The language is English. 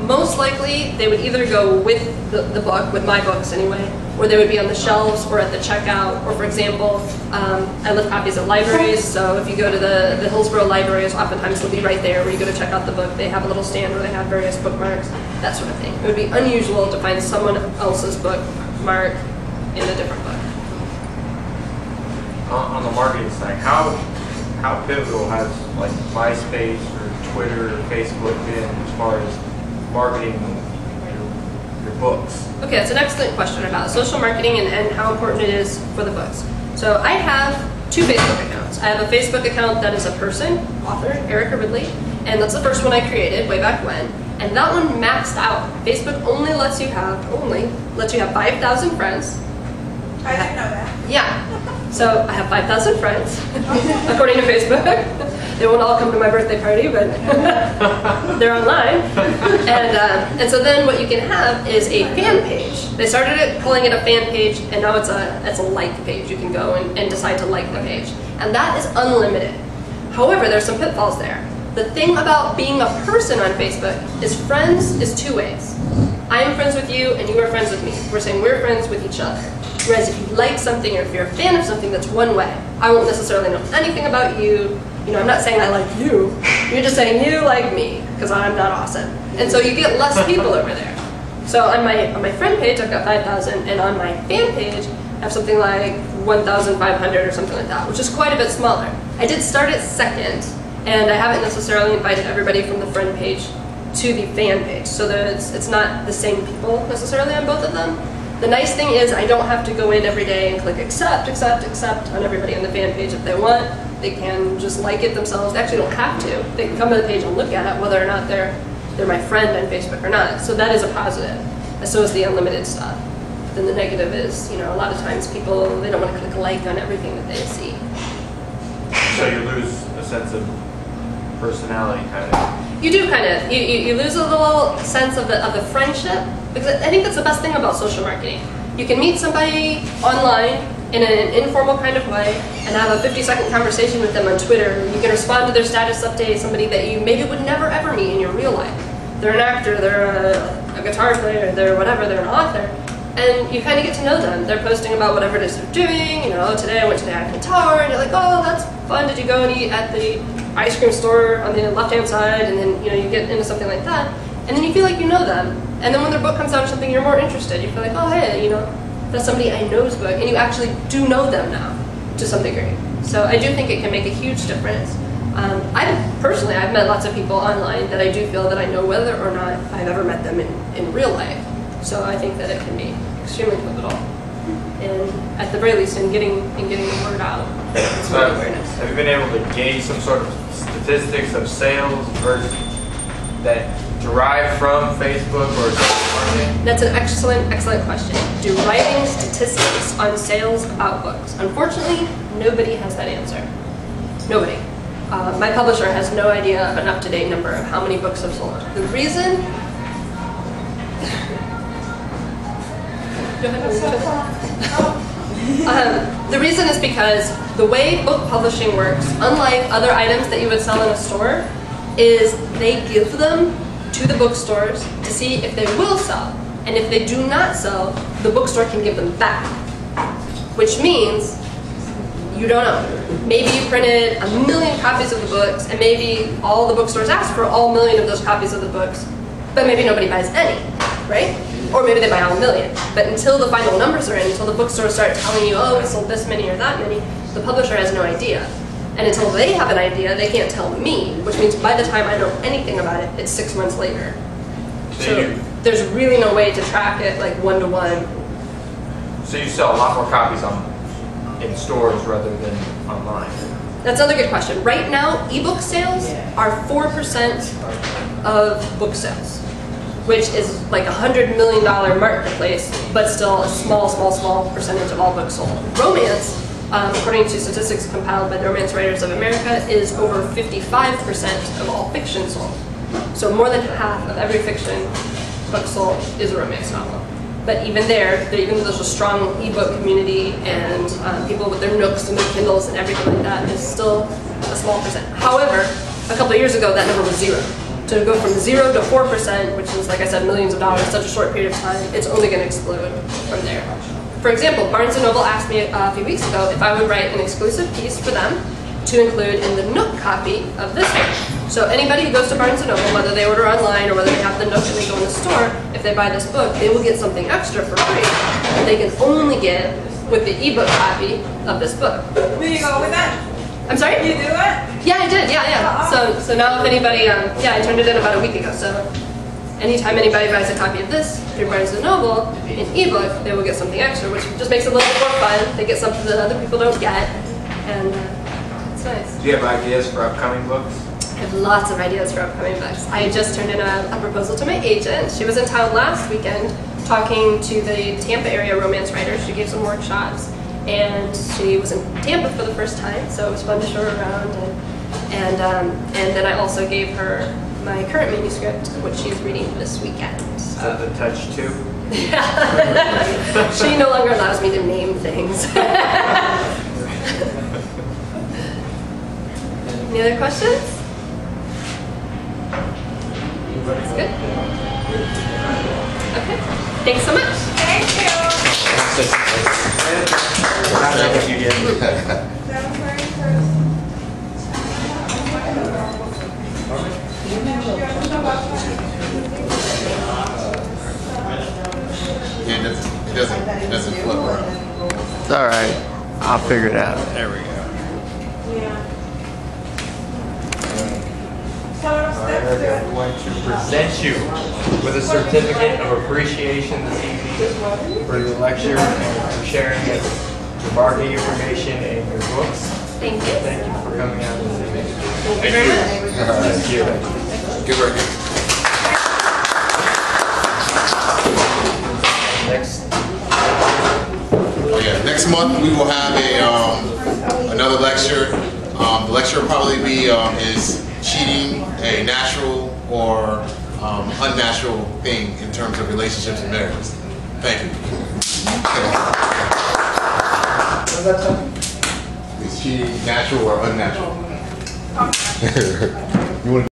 most likely they would either go with the book, with my books anyway, or they would be on the shelves or at the checkout. Or for example, I lift copies at libraries, so if you go to the Hillsborough libraries, oftentimes they'll be right there where you go to check out the book. They have a little stand where they have various bookmarks, that sort of thing. It would be unusual to find someone else's bookmark in a different book. On the marketing side, how pivotal has like MySpace or Twitter or Facebook been as far as marketing your books? Okay, that's an excellent question about social marketing and how important it is for the books. So I have 2 Facebook accounts. I have a Facebook account that is a person, author, Erica Ridley, and that's the first one I created way back when. And that one maxed out. Facebook only lets you have 5,000 friends. I didn't know that. Yeah. So I have 5,000 friends, according to Facebook. They won't all come to my birthday party, but they're online. And so then what you can have is a fan page. They started calling it a fan page, and now it's a like page. You can go and decide to like the page. And that is unlimited. However, there's some pitfalls there. The thing about being a person on Facebook is friends is 2 ways. I am friends with you, and you are friends with me. We're saying we're friends with each other. Whereas if you like something or if you're a fan of something, that's one way. I won't necessarily know anything about you. You know, I'm not saying I like you. You're just saying you like me, because I'm not awesome. And so you get less people over there. So on my friend page, I've got 5,000, and on my fan page, I have something like 1,500 or something like that, which is quite a bit smaller. I did start it second, and I haven't necessarily invited everybody from the friend page to the fan page, so that it's not the same people necessarily on both of them. The nice thing is I don't have to go in every day and click accept, accept, accept on everybody on the fan page if they want. They can just like it themselves. They actually don't have to. They can come to the page and look at it whether or not they're my friend on Facebook or not. So that is a positive. And so is the unlimited stuff. But then the negative is, you know, a lot of times people, they don't want to click like on everything that they see. So you lose a sense of personality, kind of. You do kind of. You lose a little sense of the friendship, because I think that's the best thing about social marketing. You can meet somebody online in an informal kind of way and have a 50-second conversation with them on Twitter. You can respond to their status update, somebody that you maybe would never ever meet in your real life. They're an actor, they're a guitar player, they're whatever, they're an author. And you kind of get to know them. They're posting about whatever it is they're doing. You know, today I went to the Eiffel Tower, and you're like, oh, that's fun. Did you go and eat at the ice cream store on the left-hand side? And then, you know, you get into something like that. And then you feel like you know them. And then when their book comes out or something, you're more interested. You feel like, oh, hey, you know, that's somebody I know's book. And you actually do know them now to some degree. So I do think it can make a huge difference. I've met lots of people online that I do feel that I know whether or not I've ever met them in real life. So I think that it can be extremely pivotal. And at the very least, in getting the word out. So have you been able to gauge some sort of statistics of sales versus that derive from Facebook or social marketing? That's an excellent question. Deriving statistics on sales about books. Unfortunately, nobody has that answer. Nobody. My publisher has no idea of an up-to-date number of how many books have sold. The reason... the reason is because the way book publishing works, unlike other items that you would sell in a store, is they give them to the bookstores to see if they will sell. And if they do not sell, the bookstore can give them back. Which means, you don't know. Maybe you printed 1 million copies of the books, and maybe all the bookstores asked for all 1 million of those copies of the books, but maybe nobody buys any, right? Or maybe they buy all 1 million. But until the final numbers are in, until the bookstores start telling you, oh, we sold this many or that many, the publisher has no idea. And until they have an idea, they can't tell me, which means by the time I know anything about it, it's 6 months later. So there's really no way to track it like one-to-one. So you sell a lot more copies in stores rather than online? That's another good question. Right now, ebook sales are 4% of book sales, which is like a $100 million marketplace, but still a small percentage of all books sold. Romance, according to statistics compiled by the Romance Writers of America, is over 55% of all fiction sold. So more than half of every fiction book sold is a romance novel. But even even though there's a strong ebook community and people with their Nooks and their Kindles and everything like that, is still a small percent. However, a couple of years ago, that number was 0. to go from 0 to 4%, which is, like I said, millions of dollars in such a short period of time, it's only going to explode from there. For example, Barnes & Noble asked me a few weeks ago if I would write an exclusive piece for them to include in the Nook copy of this book. So anybody who goes to Barnes & Noble, whether they order online or whether they have the Nook and they go in the store, if they buy this book, they will get something extra for free that they can only get with the ebook copy of this book. Will you go with that? I'm sorry? You do it? Yeah, I did. Yeah. So now if anybody, yeah, I turned it in about a week ago. So anytime anybody buys a copy of this through Barnes & Noble in ebook, they will get something extra, which just makes it a little bit more fun. They get something that other people don't get, and it's nice. Do you have ideas for upcoming books? I have lots of ideas for upcoming books. I just turned in a proposal to my agent. She was in town last weekend talking to the Tampa area romance writers. She gave some workshops, and she was in Tampa for the first time, so it was fun to show her around. And then I also gave her my current manuscript, which she's reading this weekend. Is that the touch too? Yeah. She no longer allows me to name things. Any other questions? That's good. Okay. Thanks so much. Thank you. Not that you get. That was very first. It doesn't flip around. It's all right. I'll figure it out. There we go. Yeah. So All right, steps to I'm it. going to present you with a certificate of appreciation this evening for your lecture and for sharing your marketing information and your books. Thank you. Thank you for coming out this evening. Thank you very much. Thank you. Good work. Next. Oh yeah, next month we will have another lecture. The lecture will probably be is cheating a natural or unnatural thing in terms of relationships and marriage. Thank you. Is cheating natural or unnatural? You want to